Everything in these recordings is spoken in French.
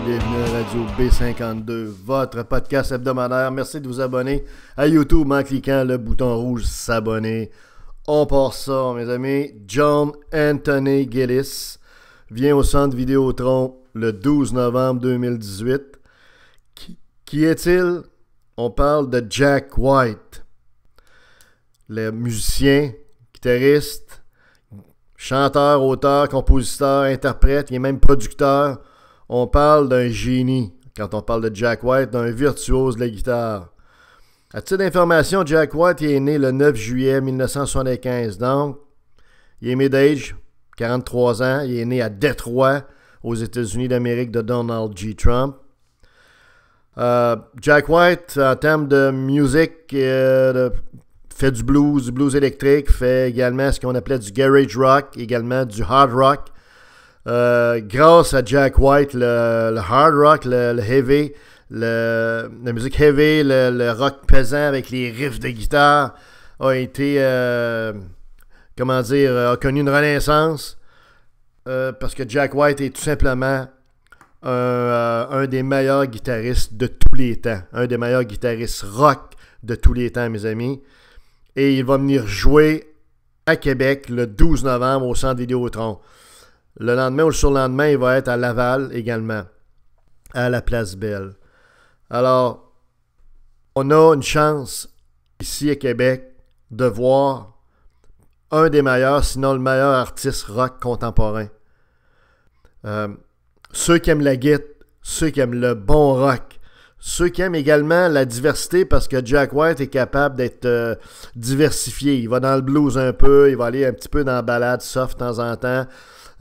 bienvenue à Radio B52, votre podcast hebdomadaire. Merci de vous abonner à YouTube en cliquant le bouton rouge s'abonner. On part ça, mes amis. John Anthony Gillis vient au Centre Vidéotron le 12 novembre 2018. Qui est-il? On parle de Jack White, le musicien, guitariste, chanteur, auteur, compositeur, interprète, il est même producteur. On parle d'un génie quand on parle de Jack White, d'un virtuose de la guitare. À titre d'information, Jack White il est né le 9 juillet 1975. Donc, il est mid-age, 43 ans. Il est né à Détroit, aux États-Unis d'Amérique, de Donald J. Trump. Jack White, en termes de musique, fait du blues électrique, fait également ce qu'on appelait du garage rock, également du hard rock. Grâce à Jack White, le hard rock, le heavy, la musique heavy, le rock pesant avec les riffs de guitare a été, a connu une renaissance parce que Jack White est tout simplement un des meilleurs guitaristes de tous les temps, un des meilleurs guitaristes rock de tous les temps, mes amis. Et il va venir jouer à Québec le 12 novembre au Centre Vidéotron. Le lendemain ou le surlendemain, il va être à Laval également, à la Place Belle. Alors, on a une chance ici à Québec de voir un des meilleurs, sinon le meilleur artiste rock contemporain. Ceux qui aiment la guitare, ceux qui aiment le bon rock, ceux qui aiment également la diversité parce que Jack White est capable d'être diversifié. Il va dans le blues un peu, il va aller un petit peu dans la ballade soft de temps en temps,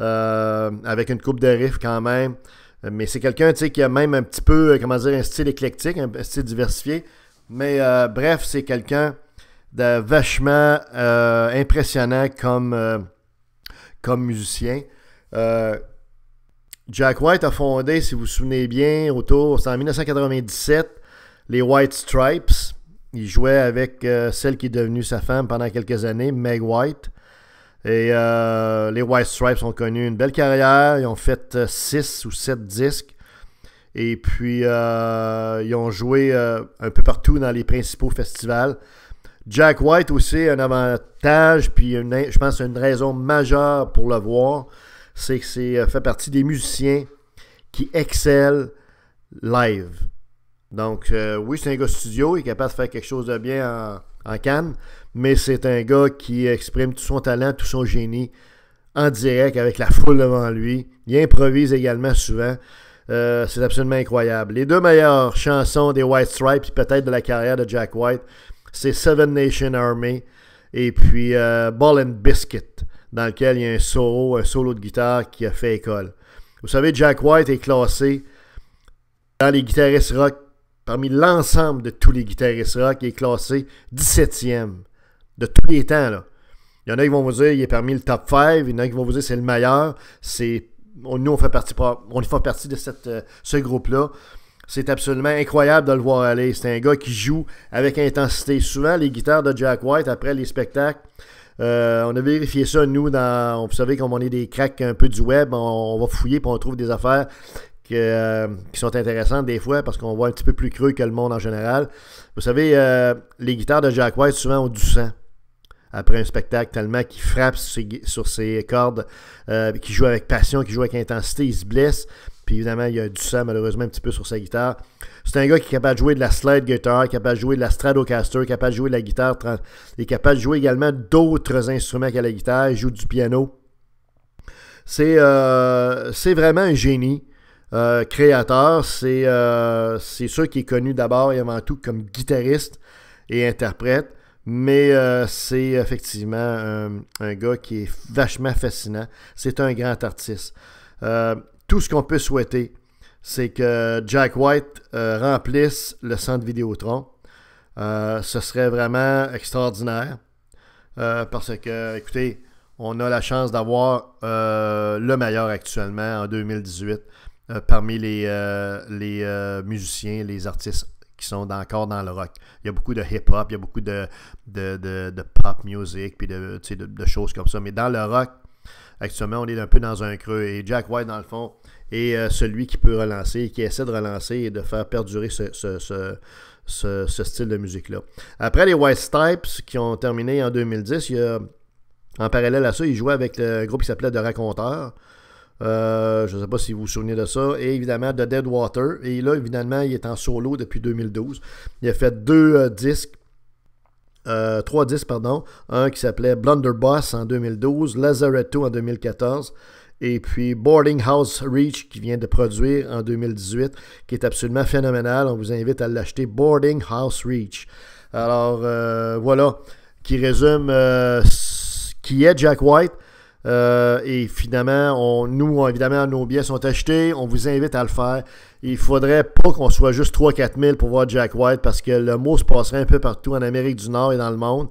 avec une coupe de riff quand même. Mais c'est quelqu'un qui a même un petit peu, un style éclectique, un style diversifié. Mais bref, c'est quelqu'un de vachement impressionnant comme musicien. Jack White a fondé, si vous vous souvenez bien, c'est en 1997, les White Stripes. Il jouait avec celle qui est devenue sa femme pendant quelques années, Meg White. Et les White Stripes ont connu une belle carrière. Ils ont fait 6 ou 7 disques. Et puis, ils ont joué un peu partout dans les principaux festivals. Jack White aussi, un avantage, puis je pense une raison majeure pour le voir, c'est que c'est fait partie des musiciens qui excellent live. Donc, oui, c'est un gars studio, il est capable de faire quelque chose de bien en canne, mais c'est un gars qui exprime tout son talent, tout son génie en direct avec la foule devant lui. Il improvise également souvent. C'est absolument incroyable. Les deux meilleures chansons des White Stripes, peut-être de la carrière de Jack White, c'est Seven Nation Army et puis Ball and Biscuit, dans lequel il y a un solo de guitare qui a fait école. Vous savez, Jack White est classé dans les guitaristes rock, parmi l'ensemble de tous les guitaristes rock, il est classé 17e de tous les temps. Là. Il y en a qui vont vous dire qu'il est parmi le top 5, il y en a qui vont vous dire que c'est le meilleur. Nous, on fait partie de ce groupe-là. C'est absolument incroyable de le voir aller. C'est un gars qui joue avec intensité. Souvent, les guitares de Jack White, après les spectacles, on a vérifié ça, nous, vous savez, comme on est des cracks un peu du web, on va fouiller et on trouve des affaires qui sont intéressantes des fois parce qu'on voit un petit peu plus creux que le monde en général. Vous savez, les guitares de Jack White souvent ont du sang après un spectacle tellement qu'il frappe sur ses cordes, qu'il joue avec passion, qu'il joue avec intensité, il se blesse. Puis évidemment, il y a du sang malheureusement un petit peu sur sa guitare. C'est un gars qui est capable de jouer de la slide guitar, capable de jouer de la Stratocaster, capable de jouer de la guitare. Il est capable de jouer également d'autres instruments qu'à la guitare. Il joue du piano. C'est vraiment un génie créateur. C'est sûr qu'il est connu d'abord et avant tout comme guitariste et interprète. Mais c'est effectivement un gars qui est vachement fascinant. C'est un grand artiste. Tout ce qu'on peut souhaiter, c'est que Jack White remplisse le Centre Vidéotron. Ce serait vraiment extraordinaire parce que, écoutez, on a la chance d'avoir le meilleur actuellement en 2018 parmi les musiciens, les artistes qui sont encore dans le rock. Il y a beaucoup de hip-hop, il y a beaucoup de pop music, puis de choses comme ça. Mais dans le rock, Actuellement, on est un peu dans un creux. Et Jack White, dans le fond, est celui qui peut relancer, qui essaie de relancer et de faire perdurer ce style de musique-là. Après les White Stripes, qui ont terminé en 2010, il y a, en parallèle à ça, il jouait avec le groupe qui s'appelait The Raconteurs. Je ne sais pas si vous vous souvenez de ça. Et évidemment, The Deadwater. Et là, évidemment, il est en solo depuis 2012. Il a fait trois disques, pardon. Un qui s'appelait Blunderbuss en 2012, Lazaretto en 2014, et puis Boarding House Reach qui vient de produire en 2018, qui est absolument phénoménal. On vous invite à l'acheter, Boarding House Reach. Alors, voilà, qui résume qui est Jack White. Et finalement, évidemment, nos billets sont achetés. On vous invite à le faire. Il faudrait pas qu'on soit juste 3-4 000 pour voir Jack White parce que le mot se passerait un peu partout en Amérique du Nord et dans le monde.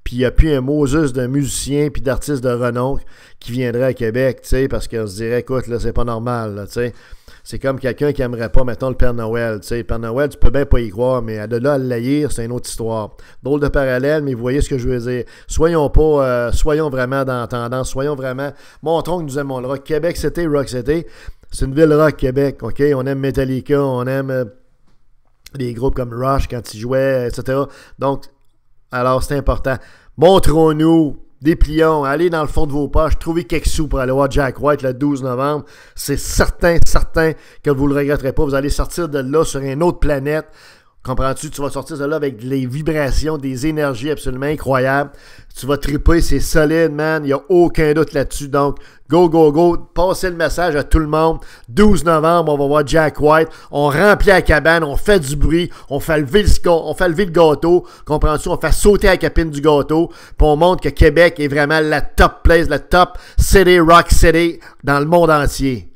Puis il n'y a plus un Moses de musiciens puis d'artistes de renom qui viendraient à Québec, tu sais, parce qu'on se dirait, écoute, là, c'est pas normal, là, tu sais. C'est comme quelqu'un qui aimerait pas, mettons, le Père Noël, tu sais. Le Père Noël, tu peux bien pas y croire, mais de là à l'haïr, c'est une autre histoire. Drôle de parallèle, mais vous voyez ce que je veux dire. Soyons vraiment dans la tendance, soyons vraiment, montrons que nous aimons le rock. Québec, c'était Rock City. C'est une ville rock, Québec, OK? On aime Metallica, on aime les groupes comme Rush quand ils jouaient, etc. Donc, alors, c'est important. Montrons-nous, déplions, allez dans le fond de vos poches, trouvez quelques sous pour aller voir Jack White le 12 novembre. C'est certain que vous ne le regretterez pas. Vous allez sortir de là sur une autre planète. Comprends-tu? Tu vas sortir de là avec les vibrations, des énergies absolument incroyables. Tu vas triper, c'est solide, man. Il n'y a aucun doute là-dessus. Donc, go. Passez le message à tout le monde. 12 novembre, on va voir Jack White. On remplit la cabane, on fait du bruit, on fait lever le gâteau. Comprends-tu? On fait sauter la capine du gâteau. Puis on montre que Québec est vraiment la top place, la top city, rock city dans le monde entier.